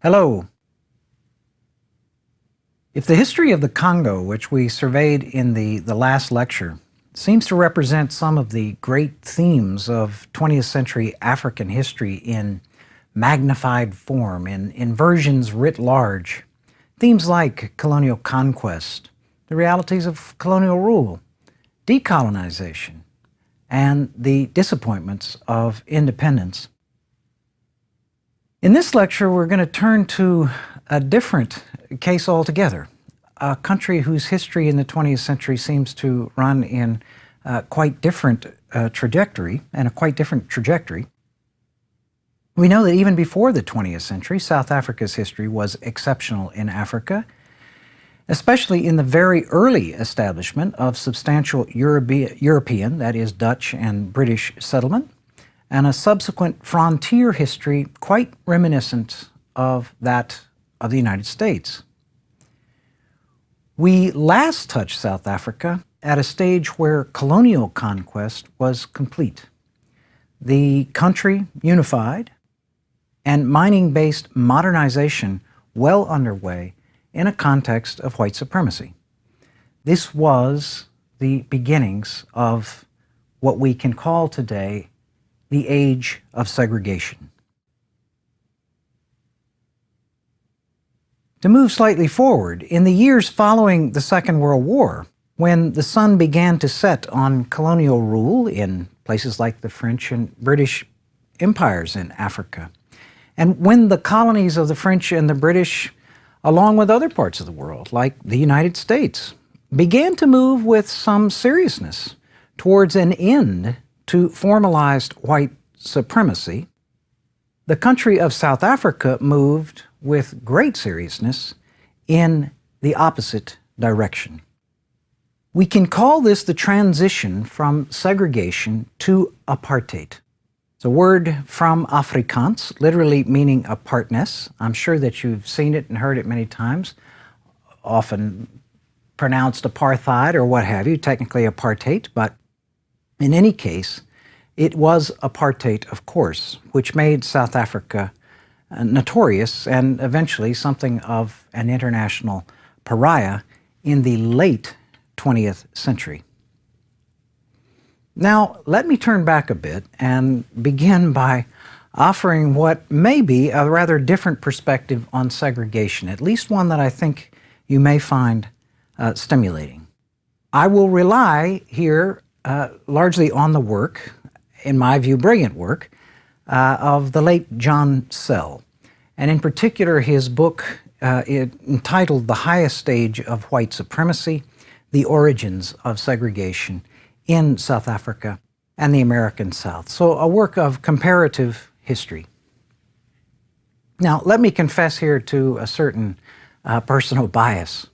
Hello. If the history of the Congo, which we surveyed in the last lecture, seems to represent some of the great themes of 20th century African history in magnified form, in versions writ large, themes like colonial conquest, the realities of colonial rule, decolonization, and the disappointments of independence. In this lecture, we're going to turn to a different case altogether, a country whose history in the 20th century seems to run in quite different trajectory, and a quite different trajectory. We know that even before the 20th century, South Africa's history was exceptional in Africa, especially in the very early establishment of substantial European, that is Dutch and British settlement, and a subsequent frontier history quite reminiscent of that of the United States. We last touched South Africa at a stage where colonial conquest was complete. The country unified, and mining-based modernization well underway in a context of white supremacy. This was the beginnings of what we can call today the age of segregation. To move slightly forward, in the years following the Second World War, when the sun began to set on colonial rule in places like the French and British empires in Africa, and when the colonies of the French and the British, along with other parts of the world, like the United States, began to move with some seriousness towards an end to formalized white supremacy, the country of South Africa moved with great seriousness in the opposite direction. We can call this the transition from segregation to apartheid. It's a word from Afrikaans, literally meaning apartness. I'm sure that you've seen it and heard it many times, often pronounced apartheid or what have you, technically apartheid, but in any case, it was apartheid, of course, which made South Africa notorious and eventually something of an international pariah in the late 20th century. Now, let me turn back a bit and begin by offering what may be a rather different perspective on segregation, at least one that I think you may find stimulating. I will rely here largely on the work, in my view, brilliant work, of the late John Sell, and in particular his book entitled The Highest Stage of White Supremacy, The Origins of Segregation in South Africa and the American South. So a work of comparative history. Now, let me confess here to a certain personal bias.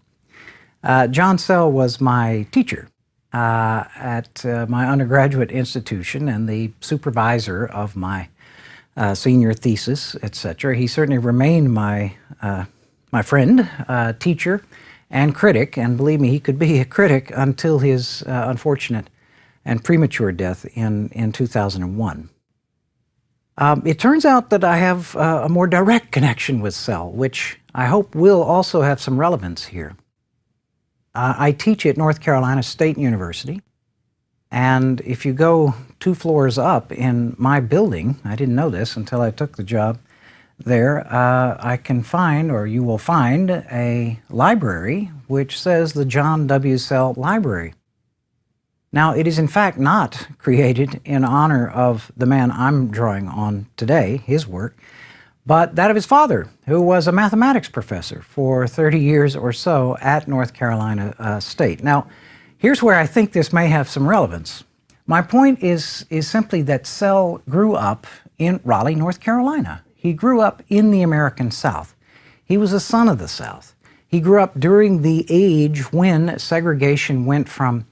John Sell was my teacher at my undergraduate institution and the supervisor of my senior thesis, etc. He certainly remained my friend, teacher, and critic, and believe me, he could be a critic until his unfortunate and premature death in 2001. It turns out that I have a more direct connection with Sell, which I hope will also have some relevance here. I teach at North Carolina State University, and if you go 2 floors up in my building, I didn't know this until I took the job there, I can find, or you will find, a library which says the John W. Sell Library. Now, it is in fact not created in honor of the man I'm drawing on today, his work, but that of his father, who was a mathematics professor for 30 years or so at North Carolina State. Now, here's where I think this may have some relevance. My point is simply that Sell grew up in Raleigh, North Carolina. He grew up in the American South. He was a son of the South. He grew up during the age when segregation went from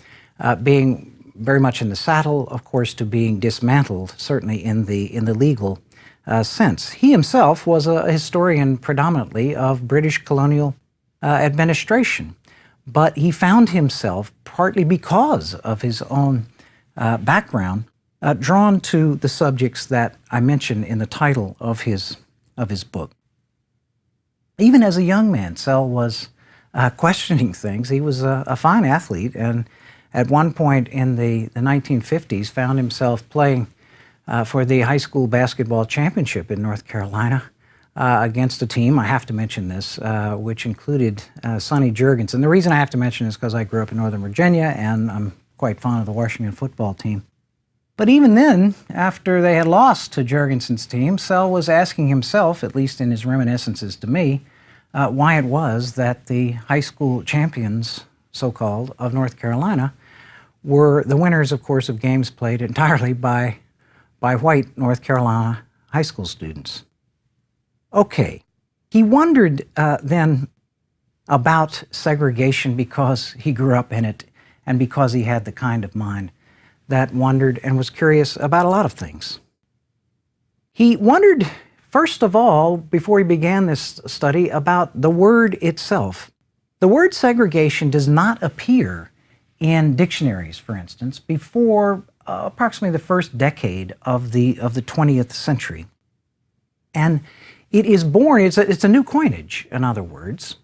being very much in the saddle, of course, to being dismantled, certainly in the legal sense. He himself was a historian predominantly of British colonial administration, but he found himself, partly because of his own background, drawn to the subjects that I mentioned in the title of his book. Even as a young man, Sell was questioning things. He was a fine athlete, and at one point in the 1950s found himself playing for the high school basketball championship in North Carolina against a team, I have to mention this, which included Sonny Jurgensen. The reason I have to mention this is because I grew up in Northern Virginia, and I'm quite fond of the Washington football team. But even then, after they had lost to Jurgensen's team, Sell was asking himself, at least in his reminiscences to me, why it was that the high school champions, so-called, of North Carolina were the winners, of course, of games played entirely by white North Carolina high school students. Okay, he wondered then about segregation because he grew up in it and because he had the kind of mind that wondered and was curious about a lot of things. He wondered, first of all, before he began this study, about the word itself. The word segregation does not appear in dictionaries, for instance, before approximately the first decade of the 20th century. And it is born, it's a new coinage, in other words,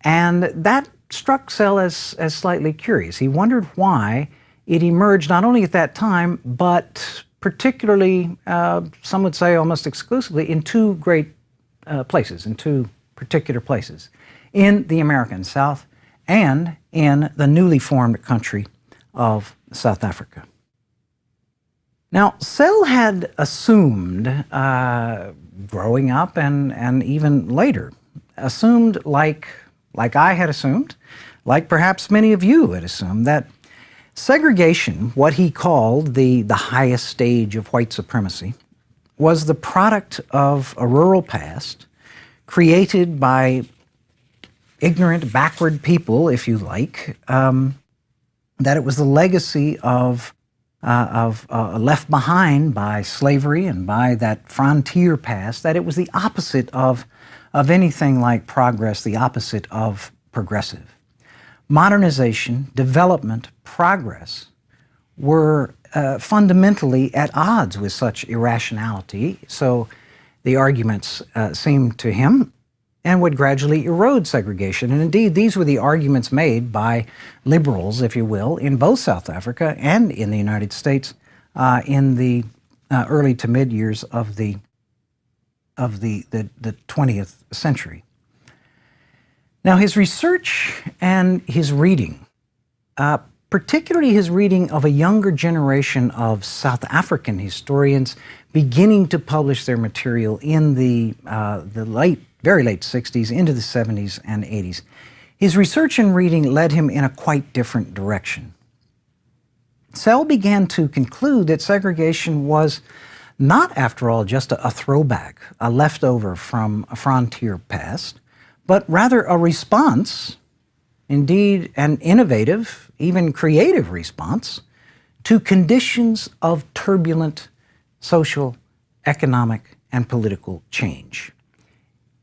and that struck Sell as slightly curious. He wondered why it emerged not only at that time, but particularly, some would say almost exclusively, in two great places, in two particular places, in the American South and in the newly formed country of South Africa. Now, Sell had assumed, growing up and even later, assumed like I had assumed, like perhaps many of you had assumed, that segregation, what he called the highest stage of white supremacy, was the product of a rural past created by ignorant, backward people, if you like, that it was the legacy of left behind by slavery and by that frontier past, that it was the opposite of anything like progress, the opposite of progressive. Modernization, development, progress were fundamentally at odds with such irrationality, so the arguments seemed to him, and would gradually erode segregation. And indeed, these were the arguments made by liberals, if you will, in both South Africa and in the United States in the early to mid years of the 20th century. Now, his research and his reading, particularly his reading of a younger generation of South African historians beginning to publish their material in the very late 60s into the 70s and 80s. His research and reading led him in a quite different direction. Sell began to conclude that segregation was not, after all, just a throwback, a leftover from a frontier past, but rather a response, indeed an innovative, even creative response, to conditions of turbulent social, economic, and political change.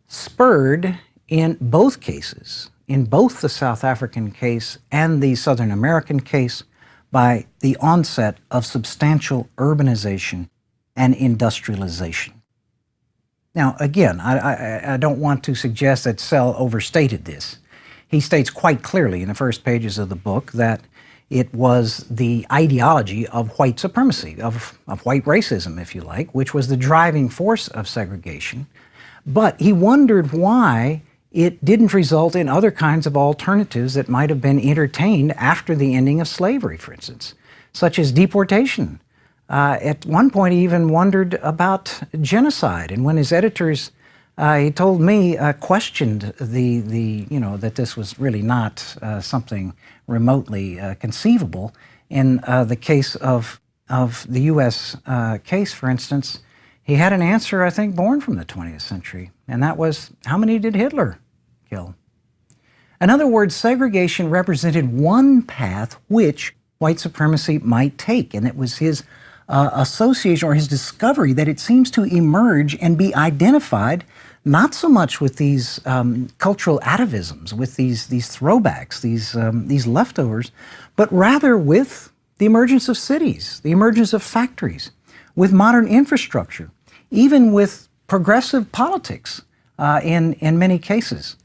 Spurred in both cases, in both the South African case and the Southern American case, by the onset of substantial urbanization and industrialization. Now, again, I don't want to suggest that Sell overstated this. He states quite clearly in the first pages of the book that it was the ideology of white supremacy, of white racism, if you like, which was the driving force of segregation. But he wondered why it didn't result in other kinds of alternatives that might have been entertained after the ending of slavery, for instance, such as deportation. At one point, he even wondered about genocide. And when his editors, he told me, questioned that this was really not something remotely conceivable. In the case of the U.S. Case, for instance, he had an answer, I think, born from the 20th century, and that was, how many did Hitler kill? In other words, segregation represented one path which white supremacy might take, and it was his association or his discovery that it seems to emerge and be identified not so much with these cultural atavisms, with these throwbacks, these leftovers, but rather with the emergence of cities, the emergence of factories, with modern infrastructure, even with progressive politics in many cases.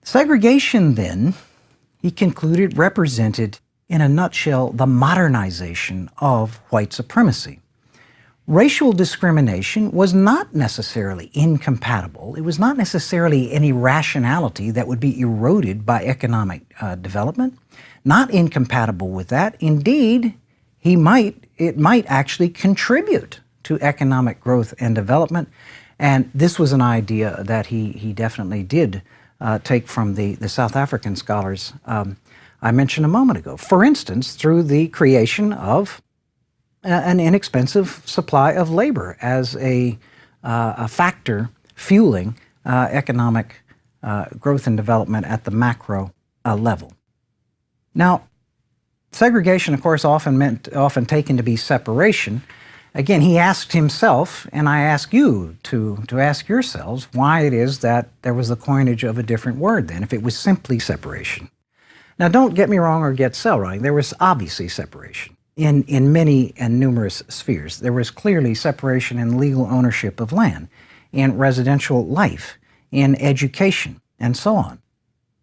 Segregation, then, he concluded, represented, in a nutshell, the modernization of white supremacy. Racial discrimination was not necessarily incompatible. It was not necessarily any rationality that would be eroded by economic development. Not incompatible with that. Indeed, it might actually contribute to economic growth and development. And this was an idea that he definitely did take from the South African scholars I mentioned a moment ago. For instance, through the creation of an inexpensive supply of labor as a factor fueling economic growth and development at the macro level. Now, segregation, of course, often taken to be separation. Again, he asked himself, and I ask you to ask yourselves, why it is that there was the coinage of a different word then, if it was simply separation. Now, don't get me wrong or get Sell wrong. There was obviously separation in many and numerous spheres. There was clearly separation in legal ownership of land, in residential life, in education, and so on.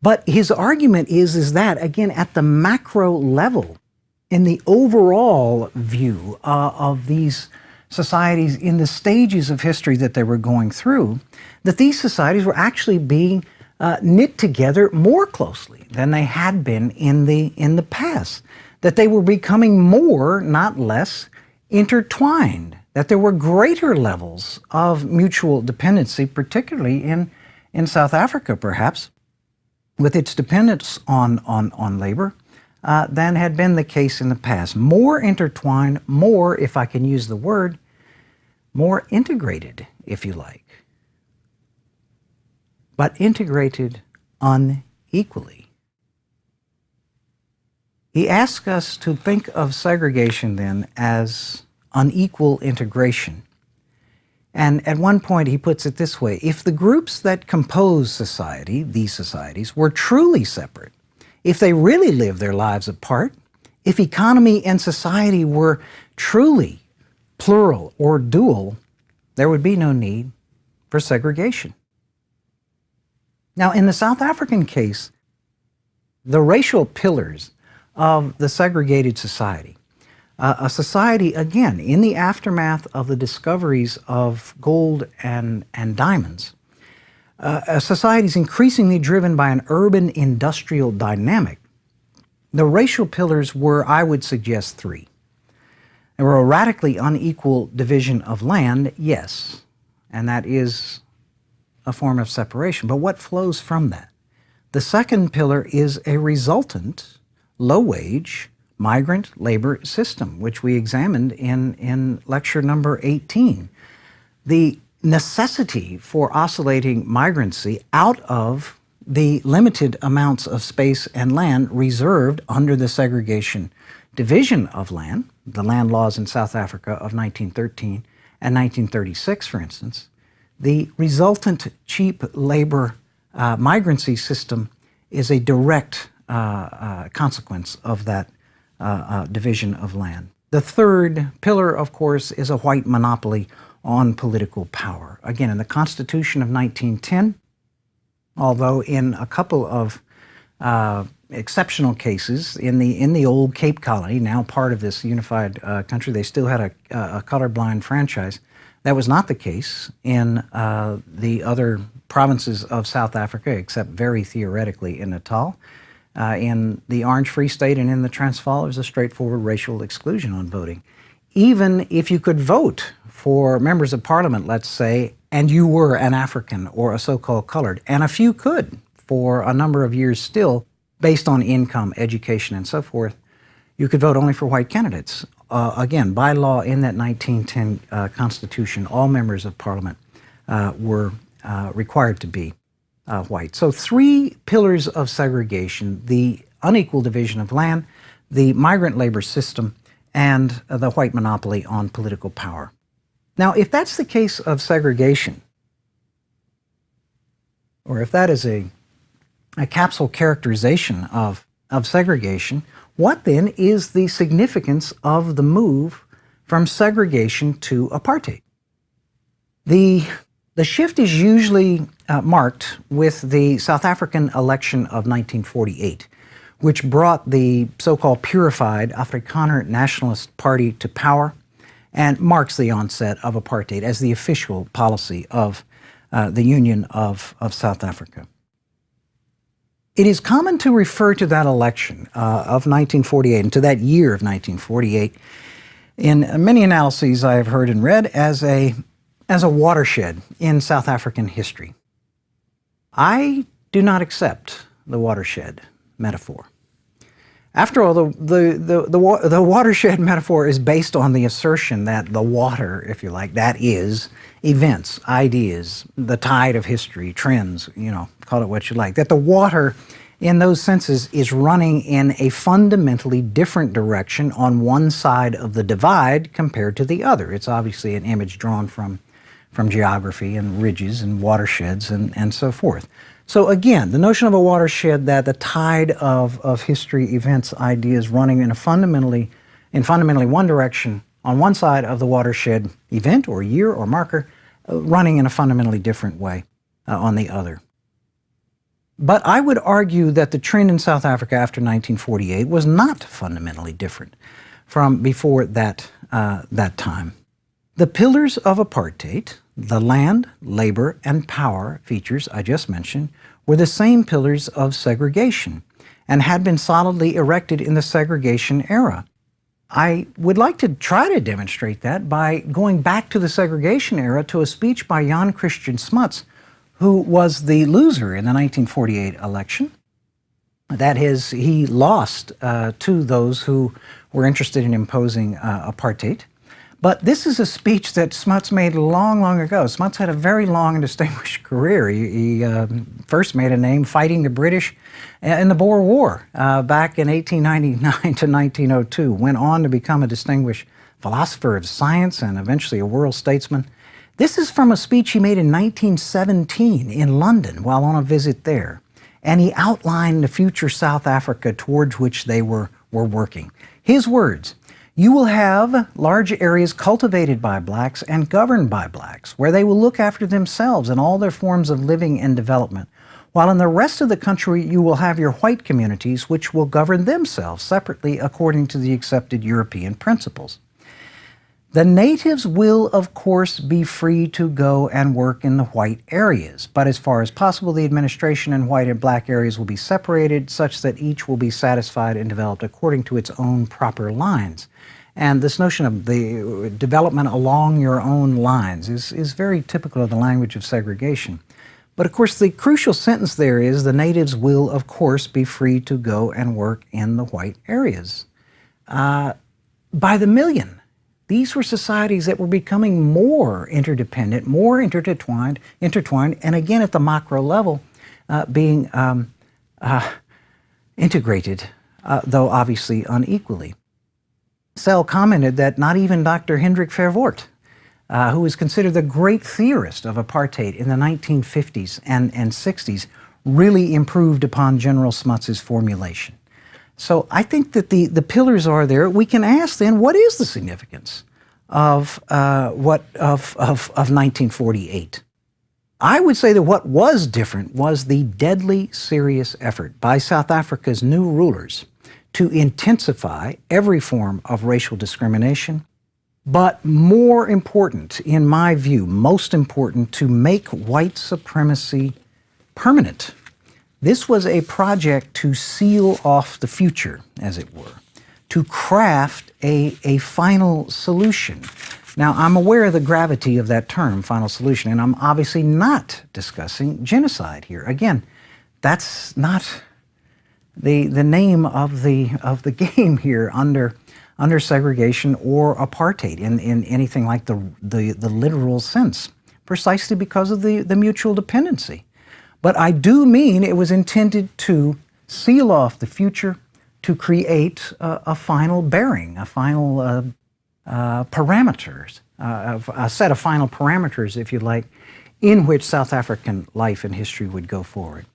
But his argument is that, again, at the macro level, in the overall view of these societies in the stages of history that they were going through, that these societies were actually being knit together more closely than they had been in the past, that they were becoming more, not less, intertwined, that there were greater levels of mutual dependency, particularly in South Africa, perhaps, with its dependence on labor, than had been the case in the past. More intertwined, more, if I can use the word, more integrated, if you like, but integrated unequally. He asks us to think of segregation then as unequal integration. And at one point he puts it this way: if the groups that compose society, these societies, were truly separate, if they really lived their lives apart, if economy and society were truly plural or dual, there would be no need for segregation. Now, in the South African case, the racial pillars of the segregated society, a society, again, in the aftermath of the discoveries of gold and diamonds, a society is increasingly driven by an urban industrial dynamic. The racial pillars were, I would suggest, three. There were a radically unequal division of land, yes, and that is a form of separation. But what flows from that? The second pillar is a resultant low-wage migrant labor system, which we examined in lecture number 18. The necessity for oscillating migrancy out of the limited amounts of space and land reserved under the segregation division of land, the land laws in South Africa of 1913 and 1936, for instance. The resultant cheap labor migrancy system is a direct consequence of that division of land. The third pillar, of course, is a white monopoly on political power. Again, in the Constitution of 1910, although in a couple of exceptional cases, in the old Cape Colony, now part of this unified country, they still had a colorblind franchise. That was not the case in the other provinces of South Africa, except very theoretically in Natal. In the Orange Free State and in the Transvaal, there's a straightforward racial exclusion on voting. Even if you could vote for members of parliament, let's say, and you were an African or a so-called colored, and a few could for a number of years still, based on income, education, and so forth, you could vote only for white candidates. Again, by law in that 1910 Constitution, all members of parliament were required to be white. So three pillars of segregation: the unequal division of land, the migrant labor system, and the white monopoly on political power. Now, if that's the case of segregation, or if that is a capsule characterization of segregation, what then is the significance of the move from segregation to apartheid? The The shift is usually marked with the South African election of 1948, which brought the so-called purified Afrikaner Nationalist Party to power and marks the onset of apartheid as the official policy of the Union of South Africa. It is common to refer to that election of 1948 and to that year of 1948 in many analyses I have heard and read as a watershed in South African history. I do not accept the watershed metaphor. After all, the watershed metaphor is based on the assertion that the water, if you like, that is events, ideas, the tide of history, trends, call it what you like, that the water in those senses is running in a fundamentally different direction on one side of the divide compared to the other. It's obviously an image drawn from geography and ridges and watersheds and so forth. So again, the notion of a watershed, that the tide of history, events, ideas running in fundamentally one direction on one side of the watershed event or year or marker, running in a fundamentally different way on the other. But I would argue that the trend in South Africa after 1948 was not fundamentally different from before that time. The pillars of apartheid, the land, labor, and power features I just mentioned, were the same pillars of segregation and had been solidly erected in the segregation era. I would like to try to demonstrate that by going back to the segregation era to a speech by Jan Christian Smuts, who was the loser in the 1948 election. That is, he lost to those who were interested in imposing apartheid. But this is a speech that Smuts made long, long ago. Smuts had a very long and distinguished career. He first made a name fighting the British in the Boer War back in 1899 to 1902. Went on to become a distinguished philosopher of science and eventually a world statesman. This is from a speech he made in 1917 in London while on a visit there. And he outlined the future South Africa towards which they were working. His words: "You will have large areas cultivated by blacks and governed by blacks, where they will look after themselves in all their forms of living and development, while in the rest of the country you will have your white communities which will govern themselves separately according to the accepted European principles. The natives will, of course, be free to go and work in the white areas, but as far as possible, the administration in white and black areas will be separated such that each will be satisfied and developed according to its own proper lines." And this notion of the development along your own lines is very typical of the language of segregation. But of course, the crucial sentence there is, the natives will, of course, be free to go and work in the white areas. By the million. These were societies that were becoming more interdependent, more intertwined, and again at the macro level, being integrated, though obviously unequally. Sell commented that not even Dr. Hendrik Verwoerd, who is considered the great theorist of apartheid in the 1950s and 60s, really improved upon General Smuts's formulation. So I think that the pillars are there. We can ask then, what is the significance of 1948? I would say that what was different was the deadly serious effort by South Africa's new rulers to intensify every form of racial discrimination, but more important, in my view, most important, to make white supremacy permanent. This was a project to seal off the future, as it were, to craft a final solution. Now, I'm aware of the gravity of that term, final solution, and I'm obviously not discussing genocide here. Again, that's not the name of the game here under segregation or apartheid in anything like the literal sense, precisely because of the mutual dependency. But I do mean it was intended to seal off the future, to create a final bearing, a final parameters, a set of final parameters, if you like, in which South African life and history would go forward.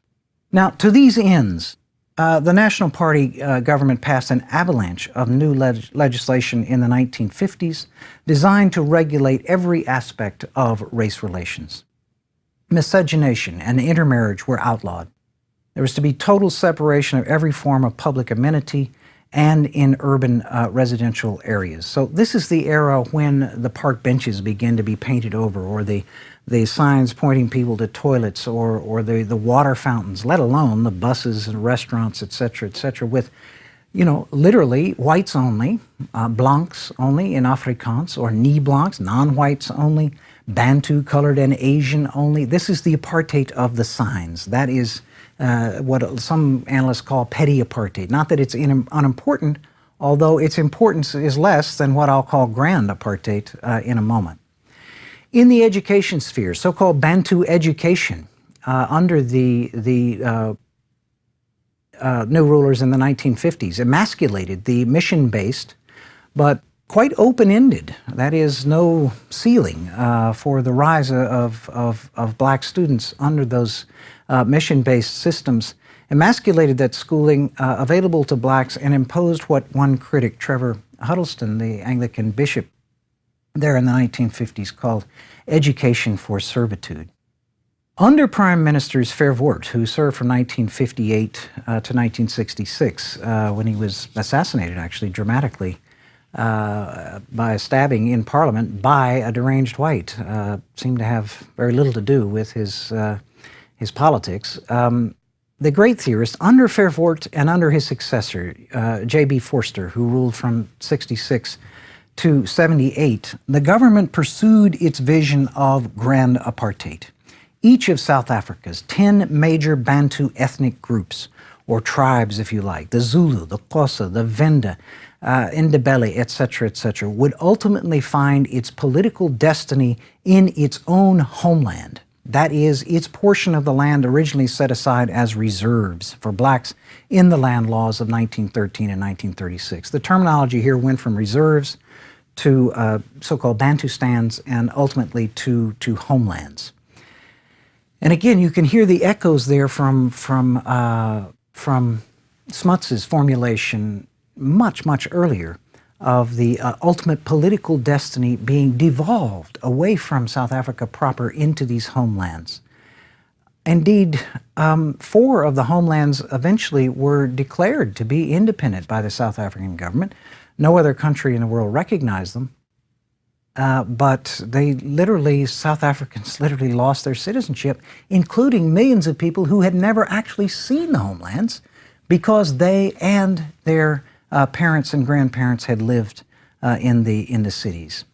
Now, to these ends, the National Party government passed an avalanche of new legislation in the 1950s designed to regulate every aspect of race relations. Miscegenation and intermarriage were outlawed. There was to be total separation of every form of public amenity and in urban residential areas. So this is the era when the park benches begin to be painted over, or the signs pointing people to toilets, or the water fountains, let alone the buses and restaurants, et cetera, with, you know, literally whites only, blancs only in Afrikaans, or nie blancs, non-whites only, Bantu colored and Asian only. This is the apartheid of the signs. That is what some analysts call petty apartheid. Not that it's unimportant, although its importance is less than what I'll call grand apartheid in a moment. In the education sphere, so-called Bantu education under the new rulers in the 1950s emasculated the mission-based but quite open-ended, that is, no ceiling for the rise of black students under those mission-based systems, emasculated that schooling available to blacks and imposed what one critic, Trevor Huddleston, the Anglican bishop there in the 1950s, called education for servitude. Under Prime Ministers Verwoerd, who served from 1958 to 1966, when he was assassinated, actually, dramatically, by a stabbing in Parliament by a deranged white, seemed to have very little to do with his politics. The great theorist, under Verwoerd and under his successor, J.B. Forster, who ruled from 66 to 78, the government pursued its vision of grand apartheid. Each of South Africa's 10 major Bantu ethnic groups, or tribes if you like, the Zulu, the Xhosa, the Venda, Ndebele, etc., would ultimately find its political destiny in its own homeland. That is, its portion of the land originally set aside as reserves for blacks in the land laws of 1913 and 1936. The terminology here went from reserves to so-called Bantustans and ultimately to homelands. And again, you can hear the echoes there from Smuts's formulation much earlier of the ultimate political destiny being devolved away from South Africa proper into these homelands. Indeed, 4 of the homelands eventually were declared to be independent by the South African government. No other country in the world recognized them. But South Africans literally lost their citizenship, including millions of people who had never actually seen the homelands because they and their parents and grandparents had lived in the cities.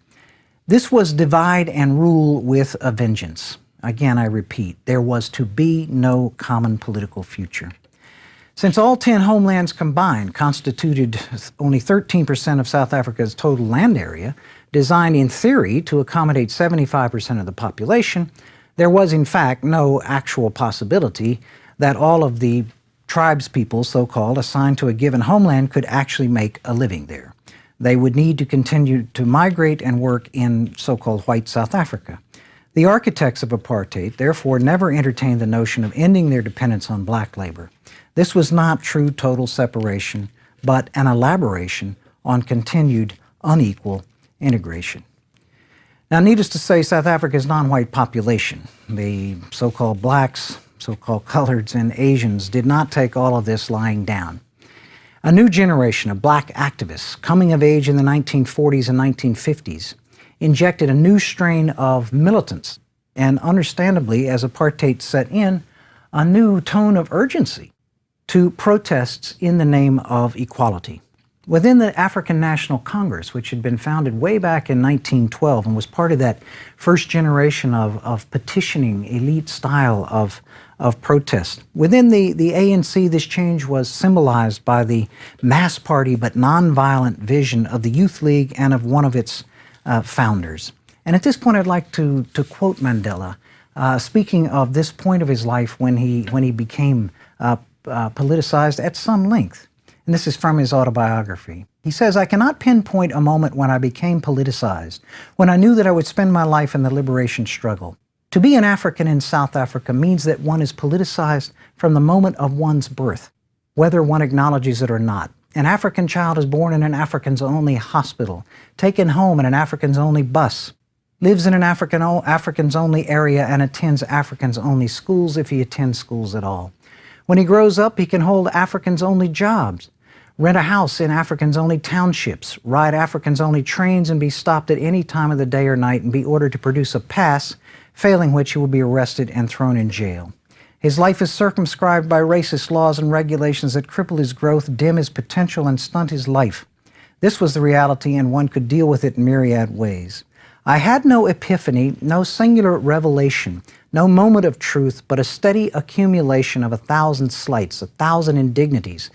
This was divide and rule with a vengeance. Again, I repeat, there was to be no common political future. Since all 10 homelands combined constituted only 13% of South Africa's total land area, designed in theory to accommodate 75% of the population, there was in fact no actual possibility that all of the tribespeople, so-called, assigned to a given homeland could actually make a living there. They would need to continue to migrate and work in so-called white South Africa. The architects of apartheid therefore never entertained the notion of ending their dependence on black labor. This was not true total separation, but an elaboration on continued unequal integration. Now, needless to say, South Africa's non-white population, the so-called blacks, so-called coloreds, and Asians, did not take all of this lying down. A new generation of black activists coming of age in the 1940s and 1950s injected a new strain of militance and, understandably, as apartheid set in, a new tone of urgency to protests in the name of equality. Within the African National Congress, which had been founded way back in 1912 and was part of that first generation of petitioning elite style of protest, within the ANC, this change was symbolized by the mass party but nonviolent vision of the Youth League and of one of its founders. And at this point, I'd like to quote Mandela, speaking of this point of his life when he became politicized at some length. And this is from his autobiography. He says, "I cannot pinpoint a moment when I became politicized, when I knew that I would spend my life in the liberation struggle. To be an African in South Africa means that one is politicized from the moment of one's birth, whether one acknowledges it or not. An African child is born in an Africans-only hospital, taken home in an Africans-only bus, lives in an Africans-only area and attends Africans-only schools if he attends schools at all. When he grows up, he can hold Africans-only jobs, rent a house in Africans-only townships, ride Africans-only trains, and be stopped at any time of the day or night and be ordered to produce a pass, failing which he will be arrested and thrown in jail. His life is circumscribed by racist laws and regulations that cripple his growth, dim his potential, and stunt his life. This was the reality, and one could deal with it in myriad ways. I had no epiphany, no singular revelation, no moment of truth, but a steady accumulation of 1,000 slights, 1,000 indignities,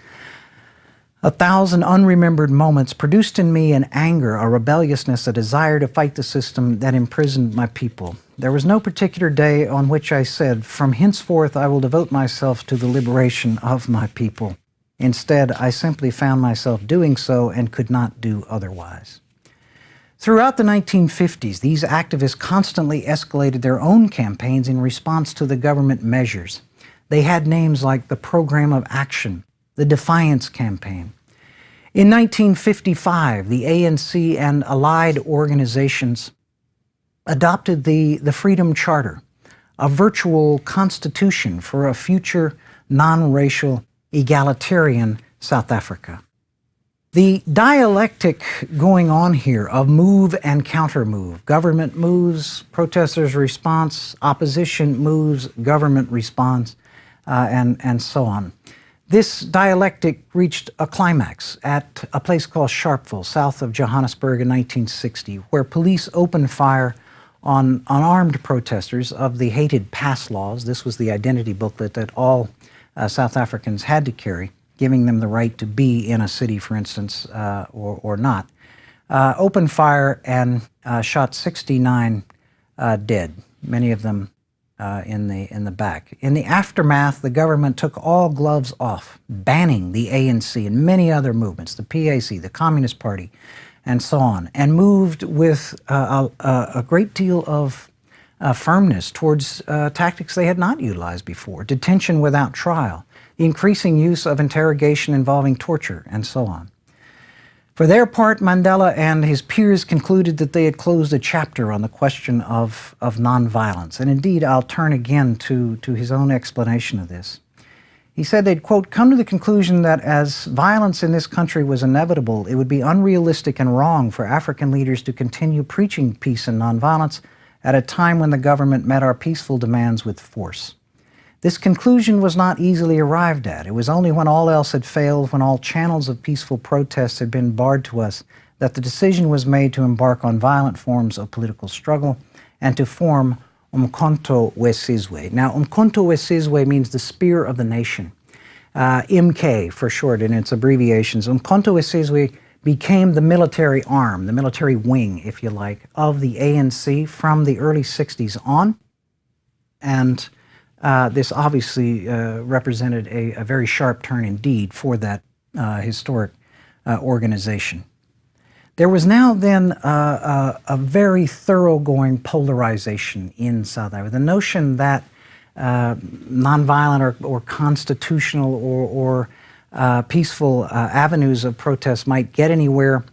1,000 unremembered moments produced in me an anger, a rebelliousness, a desire to fight the system that imprisoned my people. There was no particular day on which I said, "From henceforth I will devote myself to the liberation of my people." Instead, I simply found myself doing so and could not do otherwise. Throughout the 1950s, these activists constantly escalated their own campaigns in response to the government measures. They had names like the Program of Action, the Defiance Campaign. In 1955, the ANC and allied organizations adopted the Freedom Charter, a virtual constitution for a future non-racial, egalitarian South Africa. The dialectic going on here of move and counter-move, government moves, protesters' response, opposition moves, government response, and so on. This dialectic reached a climax at a place called Sharpeville, south of Johannesburg in 1960, where police opened fire on unarmed protesters of the hated pass laws. This was the identity booklet that all South Africans had to carry, giving them the right to be in a city, for instance, or not. Opened fire and shot 69 dead, many of them in the back. In the aftermath, the government took all gloves off, banning the ANC and many other movements, the PAC, the Communist Party, and so on, and moved with a great deal of firmness towards tactics they had not utilized before: detention without trial, the increasing use of interrogation involving torture, and so on. For their part, Mandela and his peers concluded that they had closed a chapter on the question of nonviolence. And indeed, I'll turn again to his own explanation of this. He said they'd, quote, come to the conclusion that as violence in this country was inevitable, it would be unrealistic and wrong for African leaders to continue preaching peace and nonviolence at a time when the government met our peaceful demands with force. This conclusion was not easily arrived at. It was only when all else had failed, when all channels of peaceful protest had been barred to us, that the decision was made to embark on violent forms of political struggle and to form Umkhonto weSizwe. Now, Umkhonto weSizwe means the spear of the nation. MK for short in its abbreviations. Umkhonto weSizwe became the military arm, the military wing, if you like, of the ANC from the early 60s on. And this obviously represented a very sharp turn indeed for that historic organization. There was now then a very thoroughgoing polarization in South Africa. The notion that nonviolent or constitutional or peaceful avenues of protest might get anywhere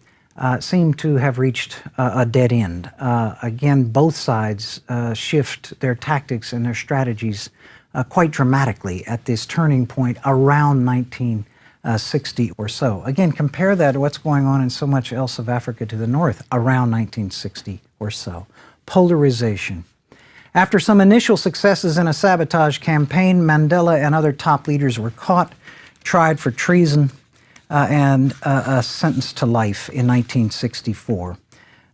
seemed to have reached a dead end. Again, both sides shift their tactics and their strategies quite dramatically at this turning point around 1960 or so. Again, compare that to what's going on in so much else of Africa to the north around 1960 or so. Polarization. After some initial successes in a sabotage campaign, Mandela and other top leaders were caught, tried for treason, and sentenced to life in 1964.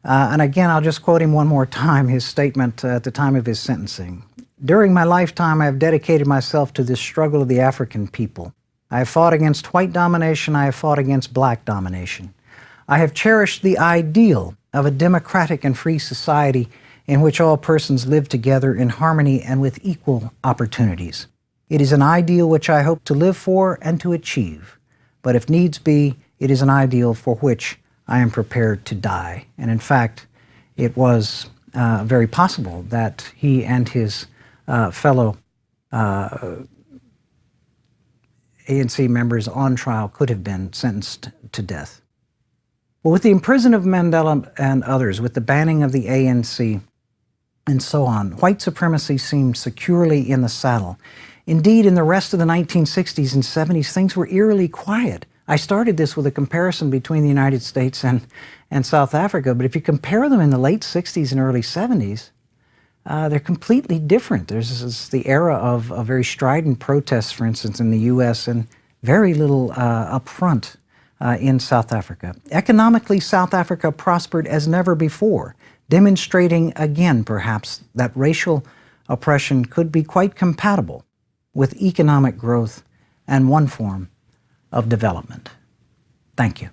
And again, I'll just quote him one more time, his statement at the time of his sentencing. During my lifetime, I have dedicated myself to this struggle of the African people. I have fought against white domination. I have fought against black domination. I have cherished the ideal of a democratic and free society in which all persons live together in harmony and with equal opportunities. It is an ideal which I hope to live for and to achieve. But if needs be, it is an ideal for which I am prepared to die. And in fact, it was very possible that he and his fellow ANC members on trial could have been sentenced to death. Well, with the imprisonment of Mandela and others, with the banning of the ANC, and so on, white supremacy seemed securely in the saddle. Indeed, in the rest of the 1960s and 70s, things were eerily quiet. I started this with a comparison between the United States and South Africa, but if you compare them in the late 60s and early 70s, they're completely different. There's the era of very strident protests, for instance, in the U.S., and very little upfront in South Africa. Economically, South Africa prospered as never before, demonstrating again, perhaps, that racial oppression could be quite compatible with economic growth and one form of development. Thank you.